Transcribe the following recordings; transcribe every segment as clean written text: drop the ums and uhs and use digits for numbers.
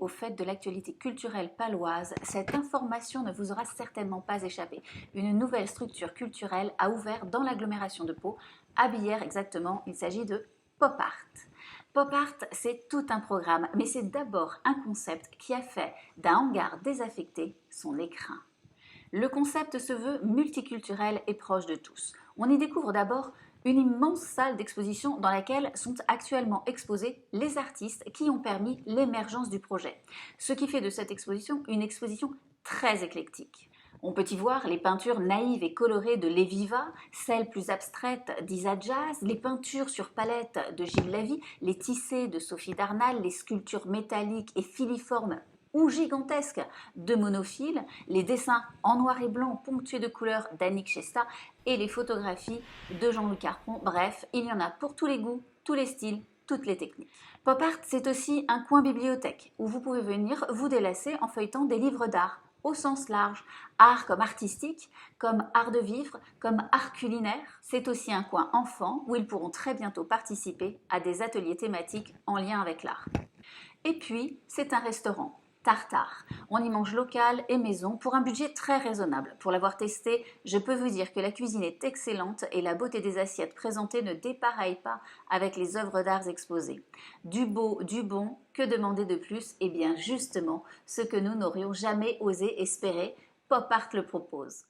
au fait de l'actualité culturelle paloise, cette information ne vous aura certainement pas échappé. Une nouvelle structure culturelle a ouvert dans l'agglomération de Pau, à Billère exactement, il s'agit de Pop Art. Pop Art, c'est tout un programme, mais c'est d'abord un concept qui a fait d'un hangar désaffecté son écrin. Le concept se veut multiculturel et proche de tous. On y découvre d'abord une immense salle d'exposition dans laquelle sont actuellement exposés les artistes qui ont permis l'émergence du projet. Ce qui fait de cette exposition une exposition très éclectique. On peut y voir les peintures naïves et colorées de Leviva, celles plus abstraites d'Isa Jazz, les peintures sur palette de Gilles Lavie, les tissés de Sophie Darnal, les sculptures métalliques et filiformes ou gigantesques de Monophile, les dessins en noir et blanc ponctués de couleurs d'Annick Chesta et les photographies de Jean-Louis Carpon. Bref, il y en a pour tous les goûts, tous les styles, toutes les techniques. Pop Art, c'est aussi un coin bibliothèque où vous pouvez venir vous délasser en feuilletant des livres d'art au sens large, art comme artistique, comme art de vivre, comme art culinaire. C'est aussi un coin enfant où ils pourront très bientôt participer à des ateliers thématiques en lien avec l'art. Et puis, c'est un restaurant, Tartare. On y mange local et maison pour un budget très raisonnable. Pour l'avoir testé, je peux vous dire que la cuisine est excellente et la beauté des assiettes présentées ne dépareille pas avec les œuvres d'art exposées. Du beau, du bon, que demander de plus? Eh bien justement, ce que nous n'aurions jamais osé espérer, Pop Art le propose.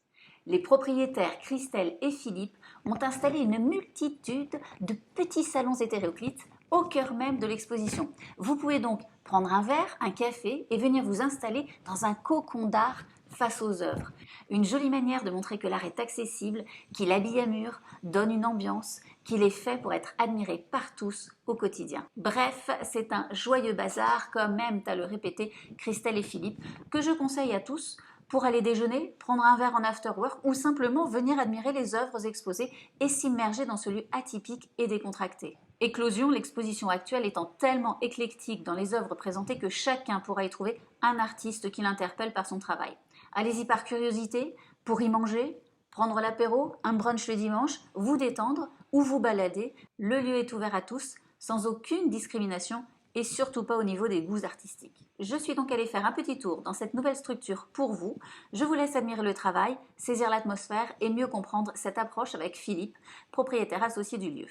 Les propriétaires Christelle et Philippe ont installé une multitude de petits salons hétéroclites au cœur même de l'exposition. Vous pouvez donc prendre un verre, un café et venir vous installer dans un cocon d'art face aux œuvres. Une jolie manière de montrer que l'art est accessible, qu'il habille à mur, donne une ambiance, qu'il est fait pour être admiré par tous au quotidien. Bref, c'est un joyeux bazar, comme aiment à le répéter Christelle et Philippe, que je conseille à tous pour aller déjeuner, prendre un verre en after-work ou simplement venir admirer les œuvres exposées et s'immerger dans ce lieu atypique et décontracté. Éclosion, l'exposition actuelle étant tellement éclectique dans les œuvres présentées que chacun pourra y trouver un artiste qui l'interpelle par son travail. Allez-y par curiosité, pour y manger, prendre l'apéro, un brunch le dimanche, vous détendre ou vous balader. Le lieu est ouvert à tous, sans aucune discrimination et surtout pas au niveau des goûts artistiques. Je suis donc allée faire un petit tour dans cette nouvelle structure pour vous. Je vous laisse admirer le travail, saisir l'atmosphère et mieux comprendre cette approche avec Philippe, propriétaire associé du lieu.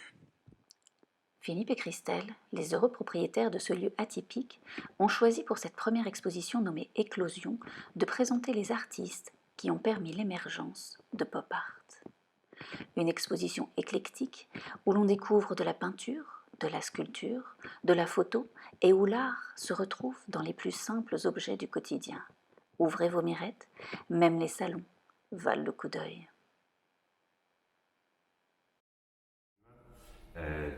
Philippe et Christelle, les heureux propriétaires de ce lieu atypique, ont choisi pour cette première exposition nommée Éclosion de présenter les artistes qui ont permis l'émergence de Pop Art. Une exposition éclectique où l'on découvre de la peinture, de la sculpture, de la photo et où l'art se retrouve dans les plus simples objets du quotidien. Ouvrez vos mirettes, même les salons valent le coup d'œil.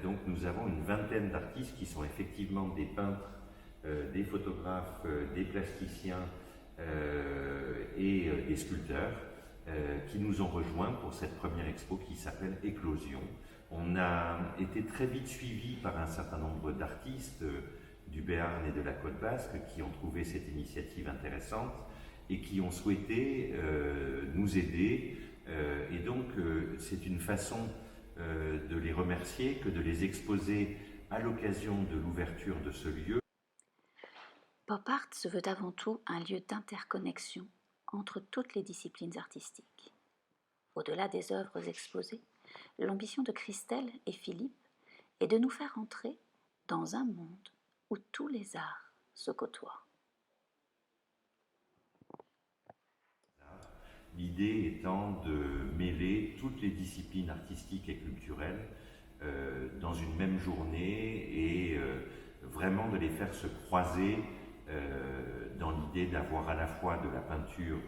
Donc nous avons une vingtaine d'artistes qui sont effectivement des peintres, des photographes, des plasticiens et des sculpteurs qui nous ont rejoints pour cette première expo qui s'appelle Éclosion. On a été très vite suivis par un certain nombre d'artistes du Béarn et de la Côte Basque qui ont trouvé cette initiative intéressante et qui ont souhaité nous aider. Et donc c'est une façon de les remercier que de les exposer à l'occasion de l'ouverture de ce lieu. Pop Art se veut avant tout un lieu d'interconnexion entre toutes les disciplines artistiques. Au-delà des œuvres exposées, l'ambition de Christelle et Philippe est de nous faire entrer dans un monde où tous les arts se côtoient. L'idée étant de mêler toutes les disciplines artistiques et culturelles dans une même journée et vraiment de les faire se croiser dans l'idée d'avoir à la fois de la peinture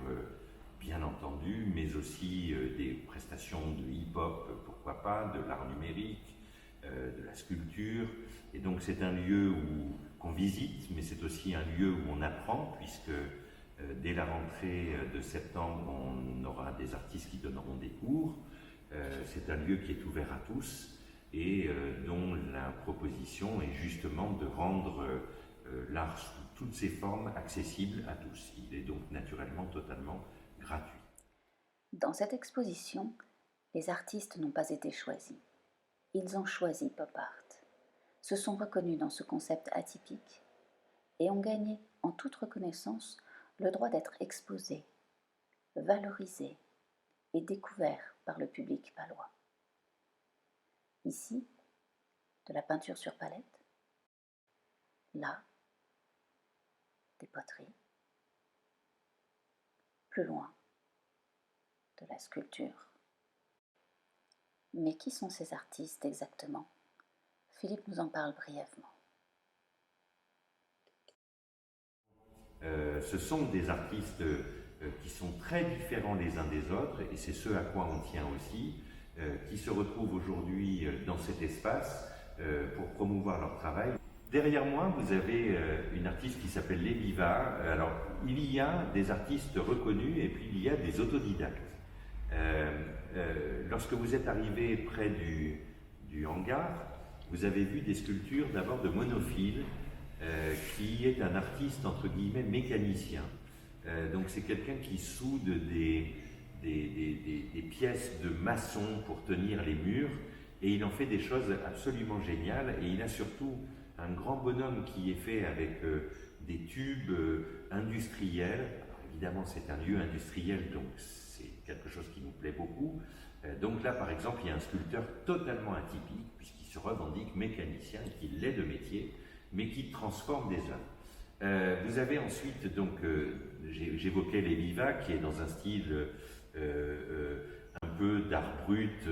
bien entendu, mais aussi des prestations de hip-hop, pourquoi pas, de l'art numérique, de la sculpture. Et donc c'est un lieu qu'on visite, mais c'est aussi un lieu où on apprend, puisque dès la rentrée de septembre, on aura des artistes qui donneront des cours. C'est un lieu qui est ouvert à tous et dont la proposition est justement de rendre l'art sous toutes ses formes accessible à tous. Il est donc naturellement totalement gratuit. Dans cette exposition, les artistes n'ont pas été choisis. Ils ont choisi Pop Art, se sont reconnus dans ce concept atypique et ont gagné en toute reconnaissance, le droit d'être exposé, valorisé et découvert par le public palois. Ici, de la peinture sur palette, là, des poteries, plus loin, de la sculpture. Mais qui sont ces artistes exactement? Philippe nous en parle brièvement. Ce sont des artistes qui sont très différents les uns des autres, et c'est ce à quoi on tient aussi, qui se retrouvent aujourd'hui dans cet espace pour promouvoir leur travail. Derrière moi, vous avez une artiste qui s'appelle Léviva. Alors, il y a des artistes reconnus et puis il y a des autodidactes. Lorsque vous êtes arrivé près du hangar, vous avez vu des sculptures d'abord de Monophile, qui est un artiste entre guillemets mécanicien. Donc c'est quelqu'un qui soude des pièces de maçon pour tenir les murs, et il en fait des choses absolument géniales, et il a surtout un grand bonhomme qui est fait avec des tubes industriels. Alors, évidemment c'est un lieu industriel, donc c'est quelque chose qui nous plaît beaucoup. Donc là par exemple il y a un sculpteur totalement atypique puisqu'il se revendique mécanicien et qu'il l'est de métier, mais qui transforme des œuvres. Vous avez ensuite, donc, j'évoquais Léviva, qui est dans un style un peu d'art brut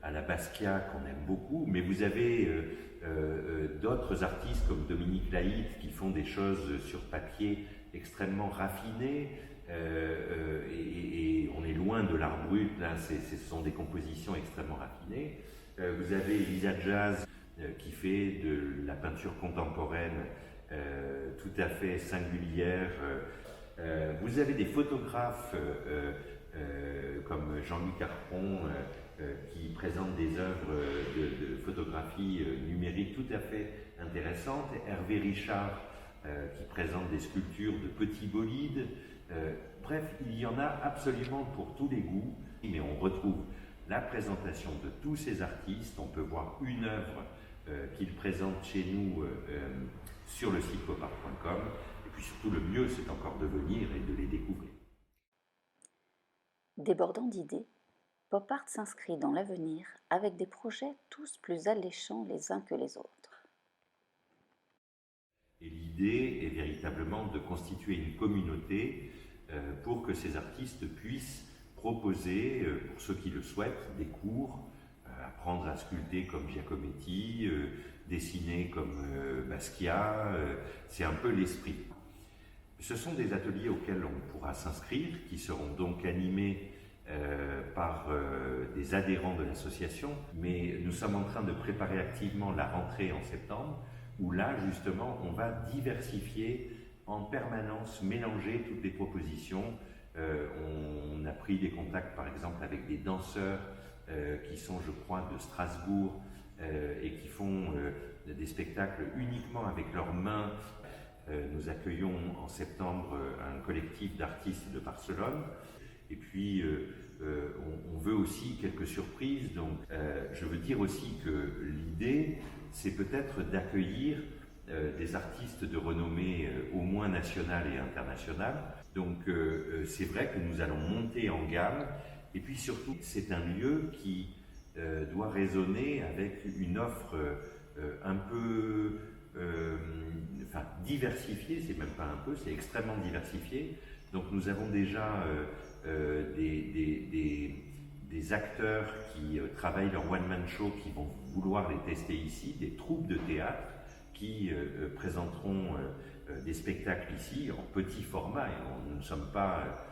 à la Basquiat, qu'on aime beaucoup, mais vous avez d'autres artistes comme Dominique Laït qui font des choses sur papier extrêmement raffinées, et on est loin de l'art brut, là, ce sont des compositions extrêmement raffinées. Vous avez Elisa Jazz, qui fait de la peinture contemporaine tout à fait singulière. Vous avez des photographes comme Jean-Luc Carpron qui présentent des œuvres de photographie numérique tout à fait intéressantes. Hervé Richard qui présente des sculptures de petits bolides. Bref, il y en a absolument pour tous les goûts, mais on retrouve la présentation de tous ces artistes. On peut voir une œuvre qu'ils présentent chez nous sur le site popart.com, et puis surtout le mieux c'est encore de venir et de les découvrir. Débordant d'idées, Pop Art s'inscrit dans l'avenir avec des projets tous plus alléchants les uns que les autres. Et l'idée est véritablement de constituer une communauté pour que ces artistes puissent proposer, pour ceux qui le souhaitent, des cours, apprendre à sculpter comme Giacometti, dessiner comme Basquiat, c'est un peu l'esprit. Ce sont des ateliers auxquels on pourra s'inscrire, qui seront donc animés par des adhérents de l'association, mais nous sommes en train de préparer activement la rentrée en septembre, où là justement on va diversifier en permanence, mélanger toutes les propositions. On a pris des contacts par exemple avec des danseurs qui sont, je crois, de Strasbourg et qui font des spectacles uniquement avec leurs mains. Nous accueillons en septembre un collectif d'artistes de Barcelone. Et puis, on veut aussi quelques surprises. Donc, je veux dire aussi que l'idée, c'est peut-être d'accueillir des artistes de renommée au moins nationale et internationale. Donc, c'est vrai que nous allons monter en gamme. Et puis surtout, c'est un lieu qui doit résonner avec une offre un peu diversifiée, c'est même pas un peu, c'est extrêmement diversifié. Donc nous avons déjà des acteurs qui travaillent leur one-man show, qui vont vouloir les tester ici, des troupes de théâtre qui présenteront des spectacles ici en petit format. Et nous ne sommes pas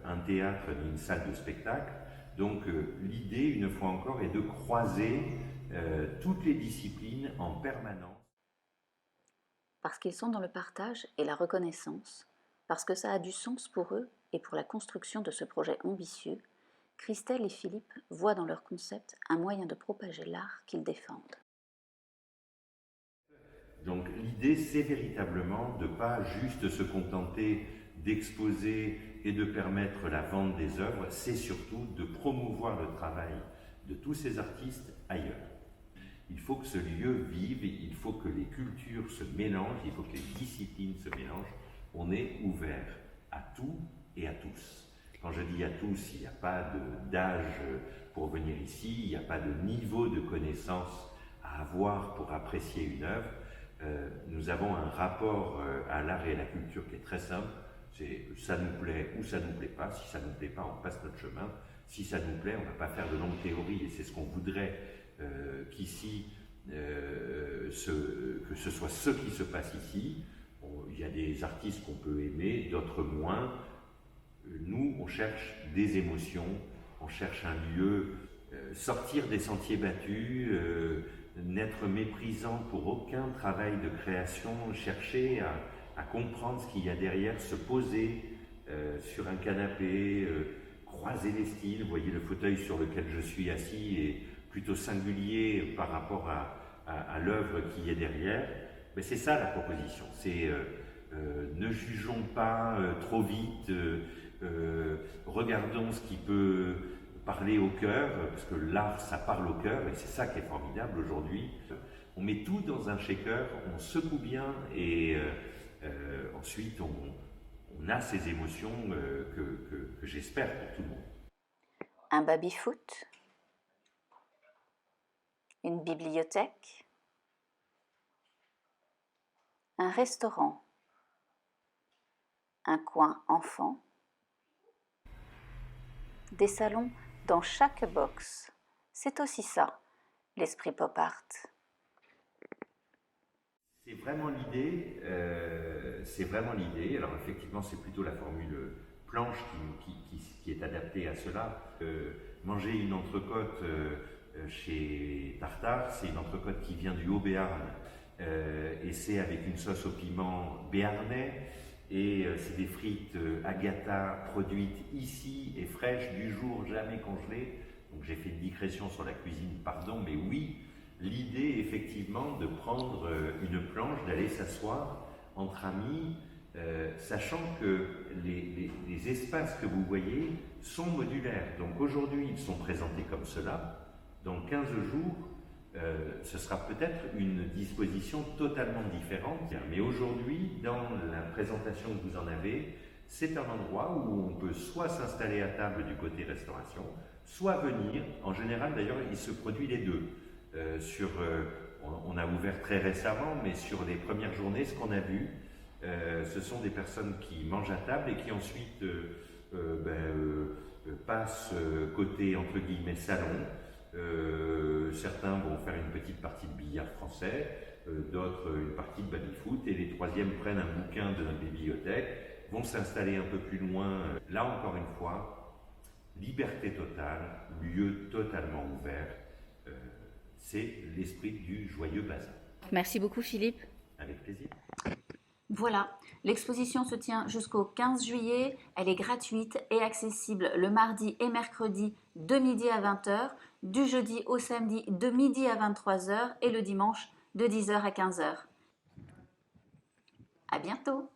un théâtre ni une salle de spectacle. Donc l'idée, une fois encore, est de croiser toutes les disciplines en permanence. Parce qu'ils sont dans le partage et la reconnaissance, parce que ça a du sens pour eux et pour la construction de ce projet ambitieux, Christelle et Philippe voient dans leur concept un moyen de propager l'art qu'ils défendent. Donc l'idée, c'est véritablement de ne pas juste se contenter d'exposer et de permettre la vente des œuvres, c'est surtout de promouvoir le travail de tous ces artistes ailleurs. Il faut que ce lieu vive, il faut que les cultures se mélangent, il faut que les disciplines se mélangent, On est ouvert à tout et à tous. Quand je dis à tous, il n'y a pas d'âge pour venir ici, il n'y a pas de niveau de connaissance à avoir pour apprécier une œuvre. Nous avons un rapport à l'art et à la culture qui est très simple. C'est ça nous plaît ou ça ne nous plaît pas. Si ça ne nous plaît pas, on passe notre chemin. Si ça nous plaît, on ne va pas faire de longues théories. Et c'est ce qu'on voudrait qu'ici, que ce soit ce qui se passe ici. Il y a des artistes qu'on peut aimer, d'autres moins. Nous, on cherche des émotions, on cherche un lieu, sortir des sentiers battus, n'être méprisant pour aucun travail de création, chercher à comprendre ce qu'il y a derrière, se poser sur un canapé, croiser les styles. Vous voyez, le fauteuil sur lequel je suis assis est plutôt singulier par rapport à l'œuvre qui est derrière. Mais c'est ça la proposition, c'est ne jugeons pas trop vite, regardons ce qui peut parler au cœur, parce que l'art ça parle au cœur et c'est ça qui est formidable aujourd'hui. On met tout dans un shaker, on secoue bien et ensuite on a ces émotions que j'espère pour tout le monde. Un baby-foot, une bibliothèque, un restaurant, un coin enfant, des salons dans chaque box. C'est aussi ça, l'esprit pop art. C'est vraiment l'idée. Alors effectivement, c'est plutôt la formule planche qui est adaptée à cela. Manger une entrecôte chez Tartare, c'est une entrecôte qui vient du Haut-Béarn et c'est avec une sauce au piment béarnais. Et c'est des frites Agatha produites ici et fraîches du jour, jamais congelées. Donc j'ai fait une digression sur la cuisine, pardon, mais oui, l'idée effectivement de prendre une planche, d'aller s'asseoir entre amis, sachant que les espaces que vous voyez sont modulaires. Donc aujourd'hui, ils sont présentés comme cela. Dans 15 jours, ce sera peut-être une disposition totalement différente. Mais aujourd'hui, dans la présentation que vous en avez, c'est un endroit où on peut soit s'installer à table du côté restauration, soit venir. En général, d'ailleurs, il se produit les deux. On a ouvert très récemment, mais sur les premières journées, ce qu'on a vu, ce sont des personnes qui mangent à table et qui ensuite passent côté, entre guillemets, salon. Certains vont faire une petite partie de billard français, d'autres une partie de baby-foot, et les troisièmes prennent un bouquin de notre bibliothèque, vont s'installer un peu plus loin. Là encore une fois, liberté totale, lieu totalement ouvert. C'est l'esprit du joyeux bazar. Merci beaucoup Philippe. Avec plaisir. Voilà, l'exposition se tient jusqu'au 15 juillet, elle est gratuite et accessible le mardi et mercredi de midi à 20h, du jeudi au samedi de midi à 23h et le dimanche de 10h à 15h. À bientôt!